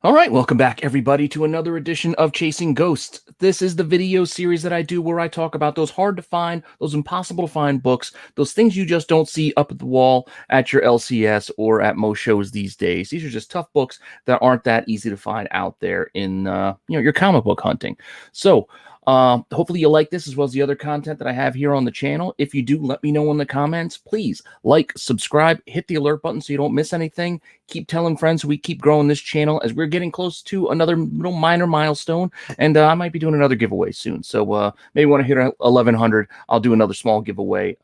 All right, welcome back, everybody, to another edition of Chasing Ghosts. This is the video series that I do where I talk about those hard to find, those impossible to find books, those things you just don't see up at the wall at your LCS or at most shows these days. These are just tough books that aren't that easy to find out there in your comic book hunting. So, hopefully you like this as well as the other content that I have here on the channel. If you do, let me know in the comments. Please like, subscribe, hit the alert button so you don't miss anything. Keep telling friends so we keep growing this channel as we're getting close to another little minor milestone. And I might be doing another giveaway soon. So maybe when I hit 1100, I'll do another small giveaway.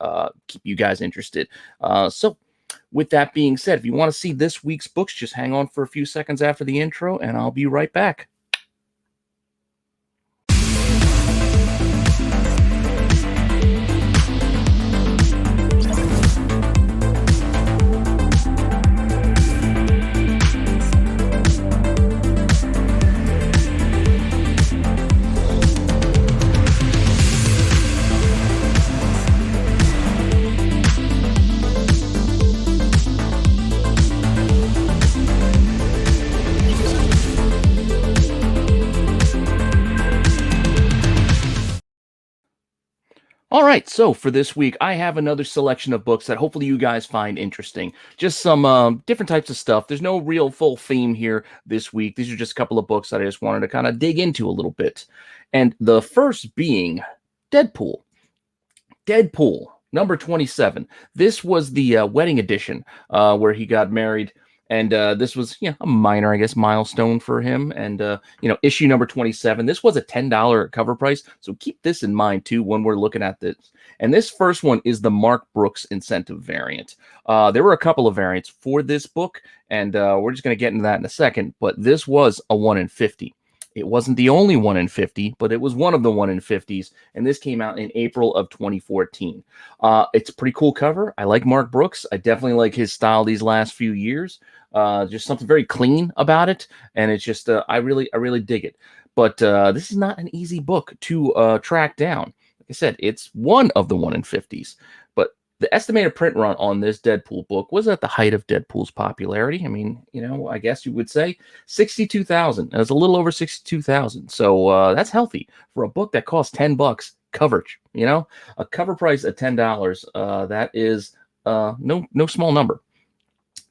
Keep you guys interested. So with that being said, if you want to see this week's books, just hang on for a few seconds after the intro and I'll be right back. All right, so for this week, I have another selection of books that hopefully you guys find interesting. Just some different types of stuff. There's no real full theme here this week. These are just a couple of books that I just wanted to kind of dig into a little bit. And the first being Deadpool. Deadpool, number 27. This was the wedding edition where he got married. And this was, a minor, I guess, milestone for him. And, issue number 27. This was a $10 cover price. So keep this in mind, too, when we're looking at this. And this first one is the Mark Brooks Incentive variant. There were a couple of variants for this book, and we're just going to get into that in a second. But this was a 1 in 50. It wasn't the only 1 in 50, but it was one of the 1 in 50s. And this came out in April of 2014. It's a pretty cool cover. I like Mark Brooks. I definitely like his style these last few years. Just something very clean about it. And it's just, I really dig it. But this is not an easy book to track down. Like I said, it's one of the 1 in 50s. But the estimated print run on this Deadpool book was at the height of Deadpool's popularity. I mean, I guess you would say 62,000. It was a little over 62,000. So that's healthy for a book that costs $10 coverage. A cover price at $10. That is no small number.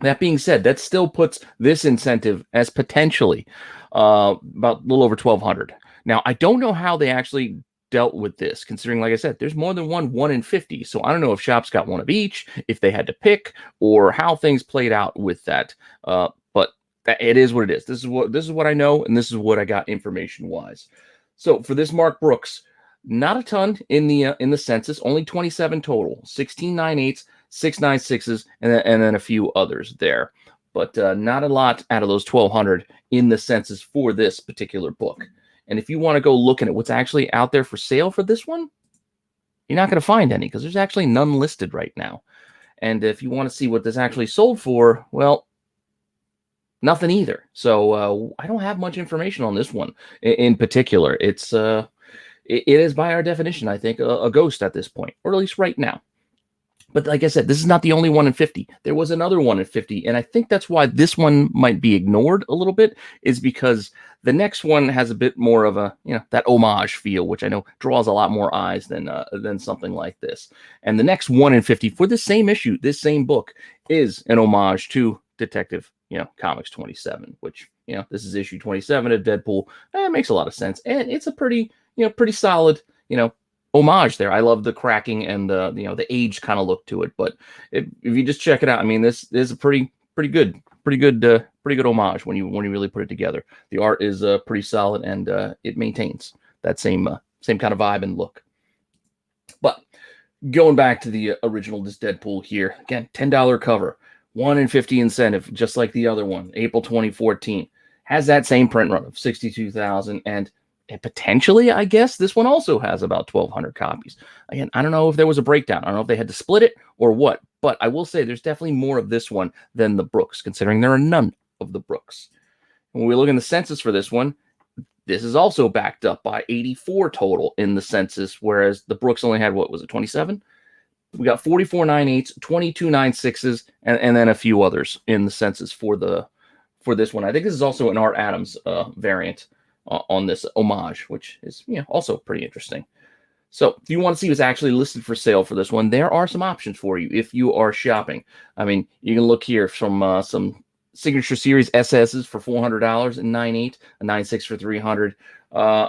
That being said, that still puts this incentive as potentially about a little over 1,200. Now, I don't know how they actually dealt with this, considering, like I said, there's more than 1 in 50. So I don't know if shops got one of each, if they had to pick, or how things played out with that. But it is what it is. This is what I know, and this is what I got information wise. So for this Mark Brooks, not a ton in the census, only 27 total, 16 9/8, 6 9/6s, and then a few others there. But not a lot out of those 1,200 in the census for this particular book. And if you want to go looking at what's actually out there for sale for this one, you're not going to find any because there's actually none listed right now. And if you want to see what this actually sold for, well, nothing either. So I don't have much information on this one in particular. It is by our definition, I think, a ghost at this point, or at least right now. But like I said, this is not the only 1 in 50. There was another 1 in 50, and I think that's why this one might be ignored a little bit, is because the next one has a bit more of a, that homage feel, which I know draws a lot more eyes than something like this. And the next 1 in 50 for the same issue, this same book, is an homage to Detective, Comics 27, which, this is issue 27 of Deadpool. It makes a lot of sense, and it's a pretty solid, homage there. I love the cracking and the age kind of look to it. But if you just check it out, I mean, this is a pretty good homage when you really put it together. The art is pretty solid, and it maintains that same kind of vibe and look. But going back to the original, this Deadpool here, again, $10 cover, 1 in 50 incentive, just like the other one, April 2014, has that same print run of 62,000, and potentially, I guess, this one also has about 1,200 copies. Again, I don't know if there was a breakdown. I don't know if they had to split it or what, but I will say there's definitely more of this one than the Brooks, considering there are none of the Brooks. When we look in the census for this one, this is also backed up by 84 total in the census, whereas the Brooks only had, what was it, 27? We got 44 9/8s, 22 9/6s, and then a few others in the census for the for this one. I think this is also an Art Adams variant on this homage, which is also pretty interesting. So if you want to see what's actually listed for sale for this one, there are some options for you if you are shopping. I mean, you can look here from some Signature Series SSs for $400 and 9.8, a 9.6 for $300,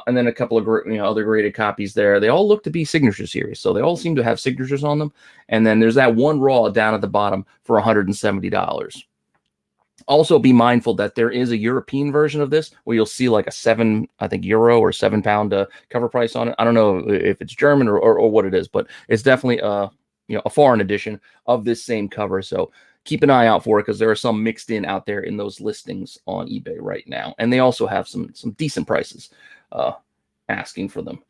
and then a couple of other graded copies there. They all look to be Signature Series, so they all seem to have signatures on them. And then there's that one raw down at the bottom for $170. Also, be mindful that there is a European version of this where you'll see like a €7 or £7 cover price on it. I don't know if it's German or what it is, but it's definitely a foreign edition of this same cover. So keep an eye out for it because there are some mixed in out there in those listings on eBay right now, and they also have some decent prices asking for them.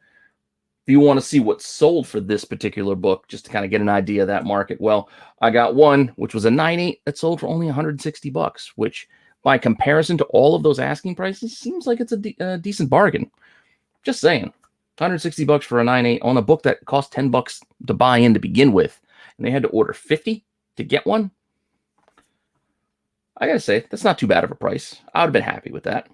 If you want to see what's sold for this particular book, just to kind of get an idea of that market, well, I got one, which was a 9.8 that sold for only $160, which by comparison to all of those asking prices, seems like it's a decent bargain. Just saying, $160 for a 9.8 on a book that cost $10 to buy in to begin with, and they had to order 50 to get one. I gotta say, that's not too bad of a price. I would have been happy with that.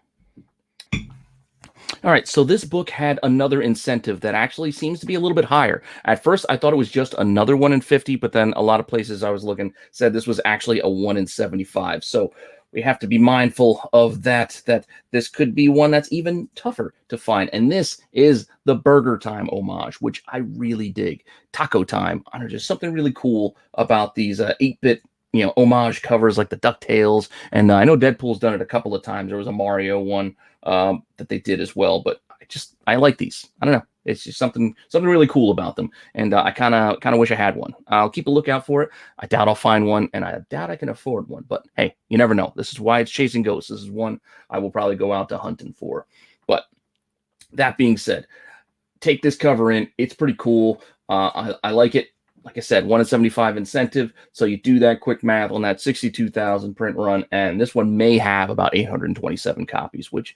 All right, so this book had another incentive that actually seems to be a little bit higher. At first, I thought it was just another 1 in 50, but then a lot of places I was looking said this was actually a 1 in 75. So we have to be mindful of that this could be one that's even tougher to find. And this is the Burger Time homage, which I really dig. Taco Time. I don't know, just something really cool about these 8-bit homage covers like the DuckTales. And I know Deadpool's done it a couple of times. There was a Mario one that they did as well, but I like these. I don't know. It's just something really cool about them. And I kind of wish I had one. I'll keep a lookout for it. I doubt I'll find one, and I doubt I can afford one, but hey, you never know. This is why it's Chasing Ghosts. This is one I will probably go out to hunting for. But that being said, take this cover in. It's pretty cool. I like it. Like I said, 1 in 75 incentive. So you do that quick math on that 62,000 print run, and this one may have about 827 copies, which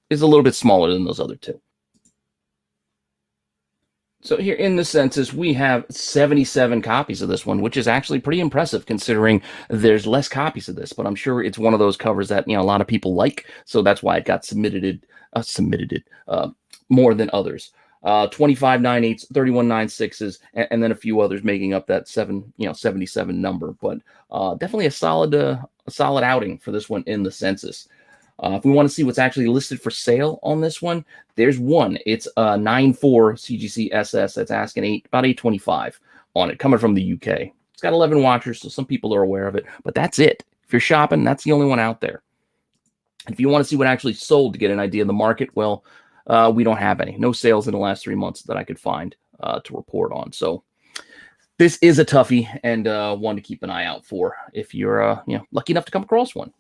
is a little bit smaller than those other two. So here in the census, we have 77 copies of this one, which is actually pretty impressive considering there's less copies of this. But I'm sure it's one of those covers that a lot of people like, so that's why it got submitted more than others. 25 9/8s, 31 9/6s, and then a few others making up that 77 number. But definitely a solid outing for this one in the census. If we want to see what's actually listed for sale on this one, there's one. It's a 9.4 CGC SS that's asking about $825 on it, coming from the UK. It's got 11 watchers, so some people are aware of it, but that's it. If you're shopping, that's the only one out there. If you want to see what actually sold to get an idea of the market, well, we don't have any. No sales in the last 3 months that I could find to report on. So this is a toughie and one to keep an eye out for if you're lucky enough to come across one.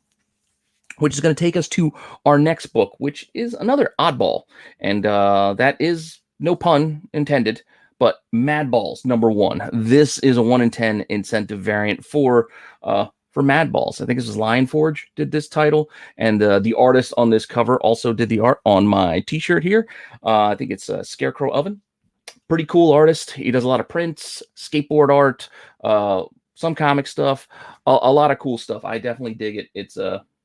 Which is going to take us to our next book, which is another oddball. And that is, no pun intended, but Madballs #1. This is a 1 in 10 incentive variant for Madballs. I think this was Lionforge did this title. And the artist on this cover also did the art on my t-shirt here. I think it's Scarecrow Oven. Pretty cool artist. He does a lot of prints, skateboard art, some comic stuff, a lot of cool stuff. I definitely dig it. It's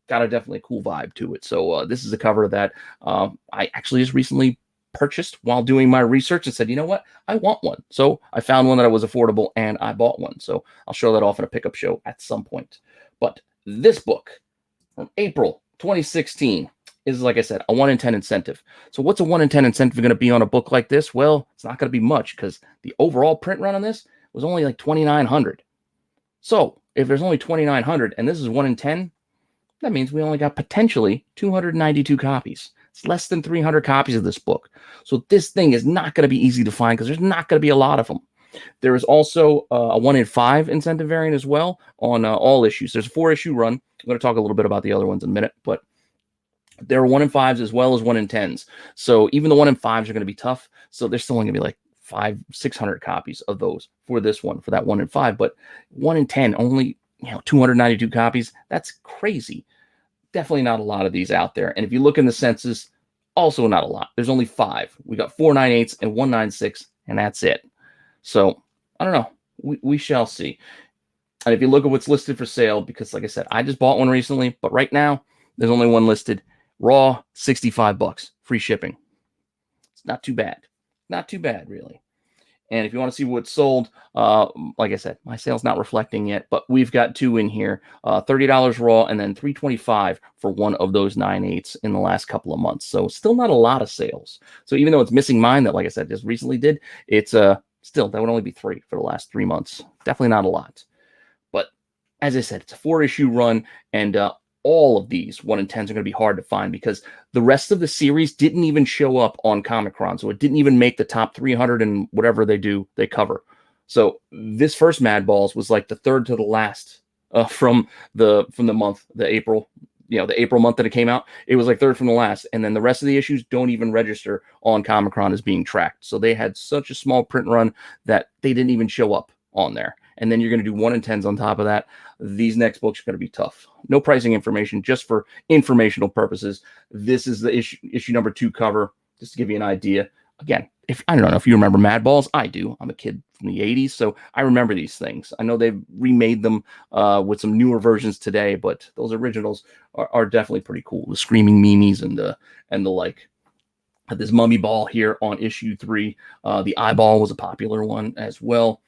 got a definitely cool vibe to it. So this is a cover that I actually just recently purchased while doing my research and said, you know what, I want one. So I found one that was affordable and I bought one. So I'll show that off in a pickup show at some point. But this book from April 2016 is, like I said, a 1 in 10 incentive. So what's a 1 in 10 incentive going to be on a book like this? Well, it's not going to be much because the overall print run on this was only like 2,900. So if there's only 2,900 and this is 1 in 10, that means we only got potentially 292 copies. It's less than 300 copies of this book. So this thing is not going to be easy to find because there's not going to be a lot of them. There is also a 1 in 5 incentive variant as well on all issues. There's a 4-issue run. I'm going to talk a little bit about the other ones in a minute, but there are 1 in 5s as well as 1 in 10s. So even the 1 in 5s are going to be tough. So there's still only going to be like 500-600 copies of those for this one, for that 1 in 5. But 1 in 10, only 292 copies. That's crazy. Definitely not a lot of these out there. And if you look in the census, also not a lot. There's only 5. We got 4 9/8s and 1 9/6, and that's it. So I don't know. We shall see. And if you look at what's listed for sale, because like I said, I just bought one recently, but right now There's only one listed. Raw, $65, free shipping. It's not too bad. Not too bad, really. And if you want to see what's sold, like I said, my sale's not reflecting yet, but we've got two in here, $30 raw and then $325 for one of those 9/8 in the last couple of months. So still not a lot of sales. So even though it's missing mine that, like I said, just recently did, it's still, that would only be 3 for the last 3 months. Definitely not a lot. But as I said, it's a 4-issue run, and all of these 1 in 10s are going to be hard to find because the rest of the series didn't even show up on Comic-Con. So it didn't even make the top 300 and whatever they cover. So this first Madballs was like the third to the last from the month, the April month that it came out. It was like third from the last. And then the rest of the issues don't even register on Comic-Con as being tracked. So they had such a small print run that they didn't even show up on there. And then you're going to do 1 in 10s on top of that. These next books are going to be tough. No pricing information, just for informational purposes. This is the issue number 2 cover, just to give you an idea. Again, I don't know if you remember Madballs. I do. I'm a kid from the 80s, so I remember these things. I know they've remade them with some newer versions today, but those originals are definitely pretty cool. The screaming Mimis and the like. This mummy ball here on issue 3. The eyeball was a popular one as well.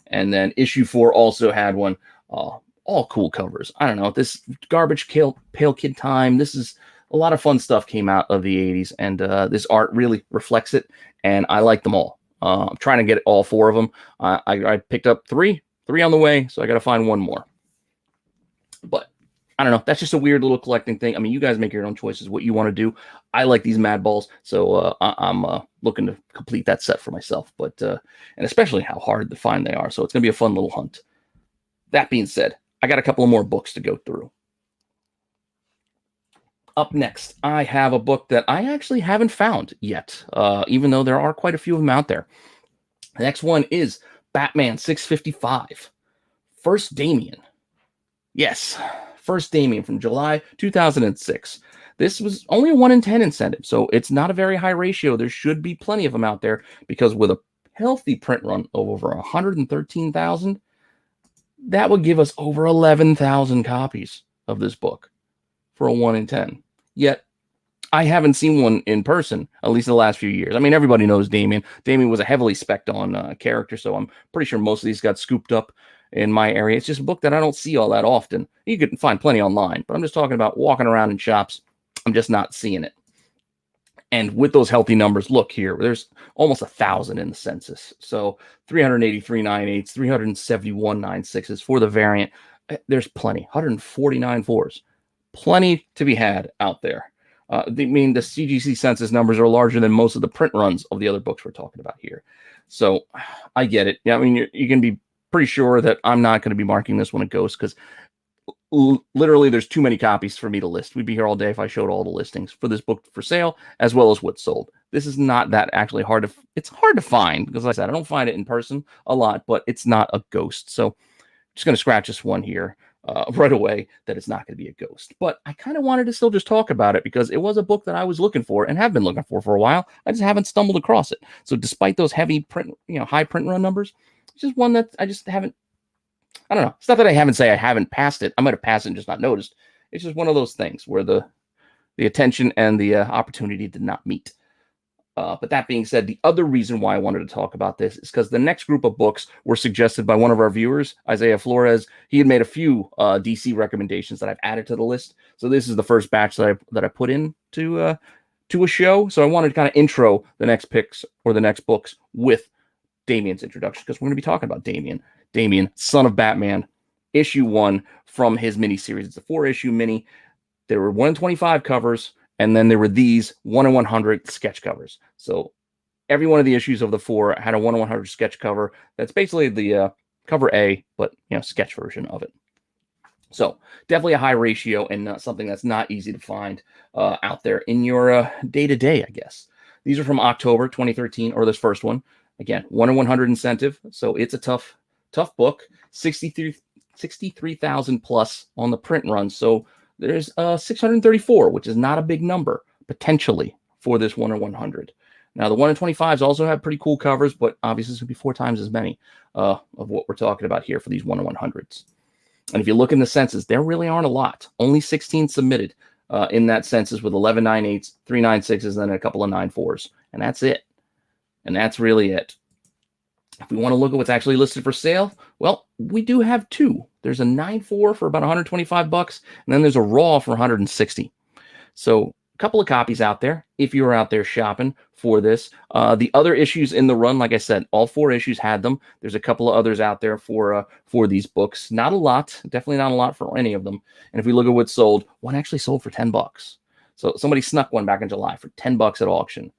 And then issue 4 also had one. All cool covers. I don't know. This Garbage Pail Kid Time. This is a lot of fun stuff came out of the 80s. And this art really reflects it. And I like them all. I'm trying to get all 4 of them. I picked up 3 on the way. So I got to find 1 more. But I don't know. That's just a weird little collecting thing. I mean, you guys make your own choices, what you want to do. I like these Madballs, so I'm looking to complete that set for myself. But and especially how hard to find they are. So it's going to be a fun little hunt. That being said, I got a couple of more books to go through. Up next, I have a book that I actually haven't found yet, even though there are quite a few of them out there. The next one is Batman 655. First Damien. Yes. First Damien from July 2006. This was only a 1 in 10 incentive, so it's not a very high ratio. There should be plenty of them out there because with a healthy print run of over 113,000, that would give us over 11,000 copies of this book for a 1 in 10. Yet, I haven't seen one in person, at least in the last few years. I mean, everybody knows Damien. Damien was a heavily spec'd on character, so I'm pretty sure most of these got scooped up in my area. It's just a book that I don't see all that often. You can find plenty online, but I'm just talking about walking around in shops. I'm just not seeing it. And with those healthy numbers, look here, there's almost 1,000 in the census. So 383 9/8, 371 9/6s for the variant. There's plenty, 149 4s. Plenty to be had out there. I mean, the CGC census numbers are larger than most of the print runs of the other books we're talking about here. So I get it. Yeah, I mean, you can be pretty sure that I'm not going to be marking this when it goes because literally there's too many copies for me to list. We'd be here all day if I showed all the listings for this book for sale as well as what's sold. This is not that actually hard to, it's hard to find because like I said, I don't find it in person a lot, but it's not a ghost. So just going to scratch this one here right away that it's not going to be a ghost. But I kind of wanted to still just talk about it because it was a book that I was looking for and have been looking for a while. I just haven't stumbled across it. So despite those heavy print, high print run numbers, it's just one that I just haven't, I don't know. It's not that I haven't passed it. I might have passed it and just not noticed. It's just one of those things where the attention and the opportunity did not meet. But that being said, the other reason why I wanted to talk about this is because the next group of books were suggested by one of our viewers, Isaiah Flores. He had made a few DC recommendations that I've added to the list. So this is the first batch that I put in to a show. So I wanted to kind of intro the next picks or the next books with Damien's introduction because we're going to be talking about Damien, son of Batman, issue 1 from his miniseries. It's a 4-issue mini. There were 1 in 25 covers. And then there were these 1 in 100 sketch covers. So every one of the issues of the 4 had a 1 in 100 sketch cover. That's basically the cover A, but sketch version of it. So definitely a high ratio and something that's not easy to find out there in your day-to-day, I guess. These are from October 2013, or this first one. Again, 1 in 100 incentive. So it's a tough book. 63,000 plus on the print run. So there's 634, which is not a big number, potentially, for this 1 in 100. Now, the 1 in 25s also have pretty cool covers, but obviously it's going to be 4 times as many of what we're talking about here for these 1 in 100s. And if you look in the census, there really aren't a lot. Only 16 submitted. in that census with 11 9/8s, 3 9/6s, and then a couple of 9/4s. And that's it. And that's really it. If we want to look at what's actually listed for sale, well, we do have two. There's a 9/4 for about 125 bucks, and then there's a raw for 160. So a couple of copies out there if you were out there shopping for this. The other issues in the run, like I said, all 4 issues had them. There's a couple of others out there for these books. Not a lot, definitely not a lot for any of them. And if we look at what's sold, one actually sold for 10 bucks. So somebody snuck one back in July for 10 bucks at auction,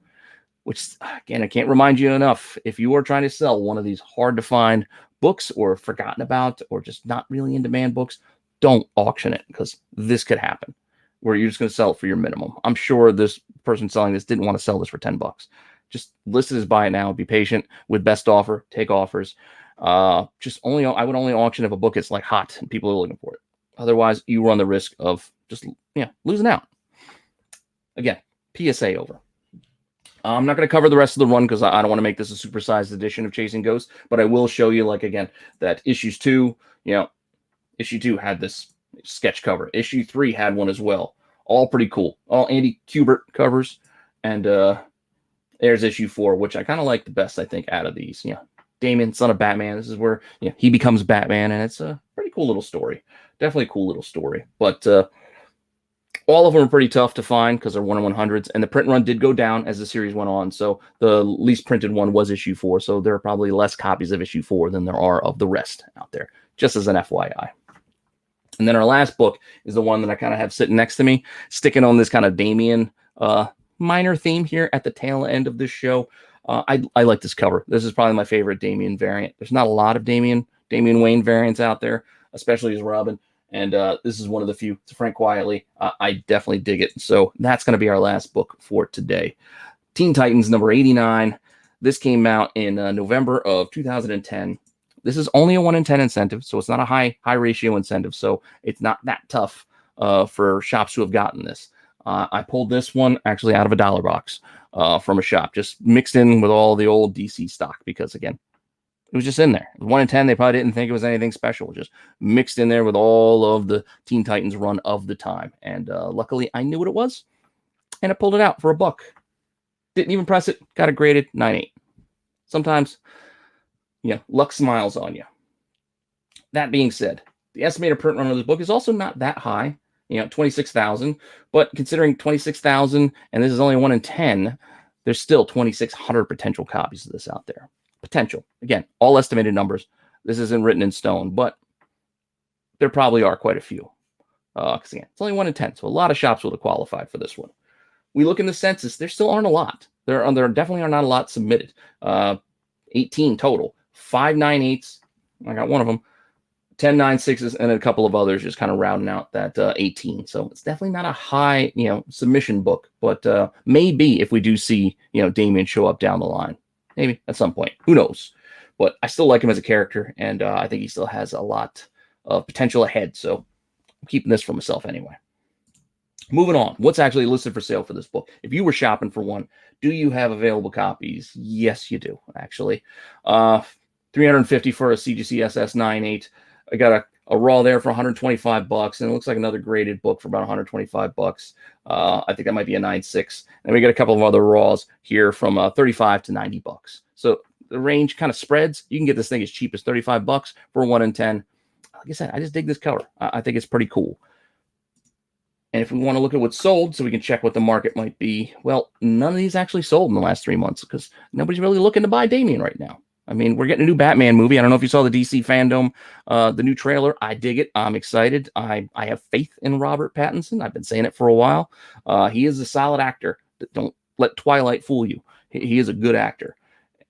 which, again, I can't remind you enough. If you are trying to sell one of these hard to find books or forgotten about or just not really in demand books, don't auction it, because this could happen where you're just going to sell it for your minimum. I'm sure this person selling this didn't want to sell this for 10 bucks. Just list it as buy it now. Be patient with best offer. Take offers. I would only auction if a book is like hot and people are looking for it. Otherwise, you run the risk of just losing out. Again, PSA over. I'm not going to cover the rest of the run because I don't want to make this a supersized edition of Chasing Ghosts, but I will show you, like, again, that issue 2 had this sketch cover. Issue 3 had one as well. All pretty cool. All Andy Kubert covers. And there's issue 4, which I kind of like the best, I think, out of these. Damien, son of Batman. This is where he becomes Batman, and it's a pretty cool little story. Definitely a cool little story. But all of them are pretty tough to find because they're 1 in 100s, and the print run did go down as the series went on. So the least printed one was issue 4. So there are probably less copies of issue 4 than there are of the rest out there, just as an FYI. And then our last book is the one that I kind of have sitting next to me, sticking on this kind of Damien minor theme here at the tail end of this show. I like this cover. This is probably my favorite Damien variant. There's not a lot of Damien Wayne variants out there, especially as Robin. And this is one of the few. To Frank Quietly. I definitely dig it. So that's going to be our last book for today. Teen Titans number 89. This came out in November of 2010. This is only a 1 in 10 incentive, so it's not a high ratio incentive. So it's not that tough for shops who have gotten this. I pulled this one actually out of a dollar box from a shop, just mixed in with all the old DC stock because, again, it was just in there. 1 in 10, they probably didn't think it was anything special. Just mixed in there with all of the Teen Titans run of the time. And luckily, I knew what it was, and I pulled it out for $1. Didn't even press it. Got it graded 9/8. Sometimes, luck smiles on you. That being said, the estimated print run of this book is also not that high. 26,000. But considering 26,000, and this is only 1 in 10, there's still 2,600 potential copies of this out there. Potential. Again, all estimated numbers. This isn't written in stone, but there probably are quite a few. Because, again, it's only 1 in 10, so a lot of shops would have qualified for this one. We look in the census, there still aren't a lot. There definitely are not a lot submitted. 18 total. 5 9/8s. I got one of them. 10 9/6s, and a couple of others just kind of rounding out that 18. So it's definitely not a high, submission book, but maybe if we do see, Damien show up down the line, maybe at some point, who knows? But I still like him as a character, and I think he still has a lot of potential ahead. So I'm keeping this for myself anyway. Moving on, what's actually listed for sale for this book? If you were shopping for one, do you have available copies? Yes, you do, actually. $350 for a CGC SS 9/8. I got a raw there for 125 bucks, and it looks like another graded book for about 125 bucks. I think that might be a 9/6. And we got a couple of other raws here from 35 to 90 bucks. So the range kind of spreads. You can get this thing as cheap as 35 bucks for 1 in 10. Like I said, I just dig this cover. I think it's pretty cool. And if we want to look at what's sold so we can check what the market might be, well, none of these actually sold in the last 3 months because nobody's really looking to buy Damien right now. I mean, we're getting a new Batman movie. I don't know if you saw the DC fandom, the new trailer. I dig it. I'm excited. I have faith in Robert Pattinson. I've been saying it for a while. He is a solid actor. Don't let Twilight fool you. He is a good actor.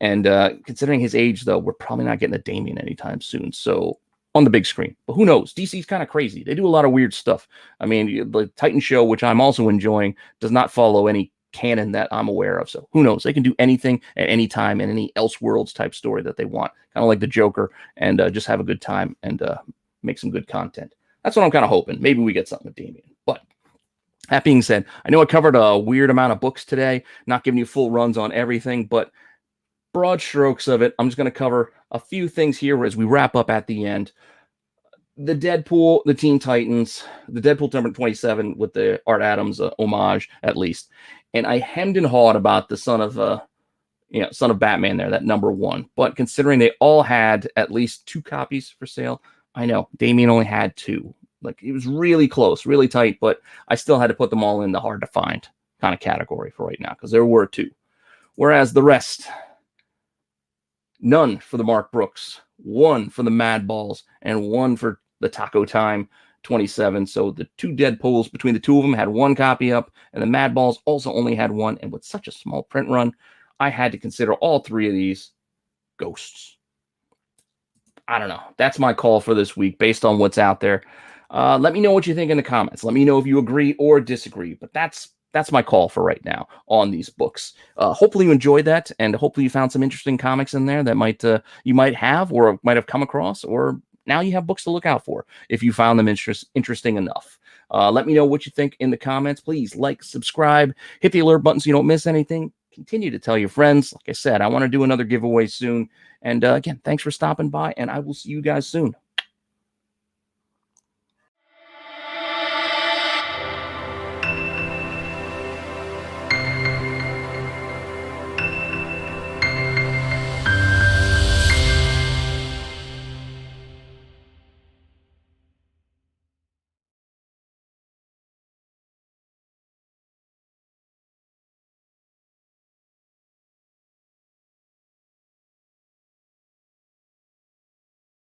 And considering his age, though, we're probably not getting a Damien anytime soon. So on the big screen. But who knows? DC's kind of crazy. They do a lot of weird stuff. I mean, the Titan show, which I'm also enjoying, does not follow any canon that I'm aware of. So who knows? They can do anything at any time in any Elseworlds type story that they want. Kind of like the Joker, and just have a good time and make some good content. That's what I'm kind of hoping. Maybe we get something with Damien. But that being said, I know I covered a weird amount of books today, not giving you full runs on everything, but broad strokes of it, I'm just going to cover a few things here as we wrap up at the end. the Deadpool, the Teen Titans, the Deadpool number 27 with the Art Adams homage, at least. And I hemmed and hawed about the Son of Batman there, that number 1. But considering they all had at least 2 copies for sale, I know Damien only had 2. Like, it was really close, really tight, but I still had to put them all in the hard to find kind of category for right now because there were 2. Whereas the rest, none for the Mark Brooks, 1 for the Madballs, and 1 for the Taco Time 27. So the 2 Deadpools, between the 2 of them, had 1 copy up, and the Madballs also only had 1. And with such a small print run, I had to consider all 3 of these ghosts. I don't know. That's my call for this week based on what's out there. Let me know what you think in the comments. Let me know if you agree or disagree. But that's my call for right now on these books. Hopefully you enjoyed that, and hopefully you found some interesting comics in there that you might have or might have come across, or now you have books to look out for if you found them interesting enough. Let me know what you think in the comments. Please like, subscribe, hit the alert button so you don't miss anything. Continue to tell your friends. Like I said, I want to do another giveaway soon. And again, thanks for stopping by, and I will see you guys soon.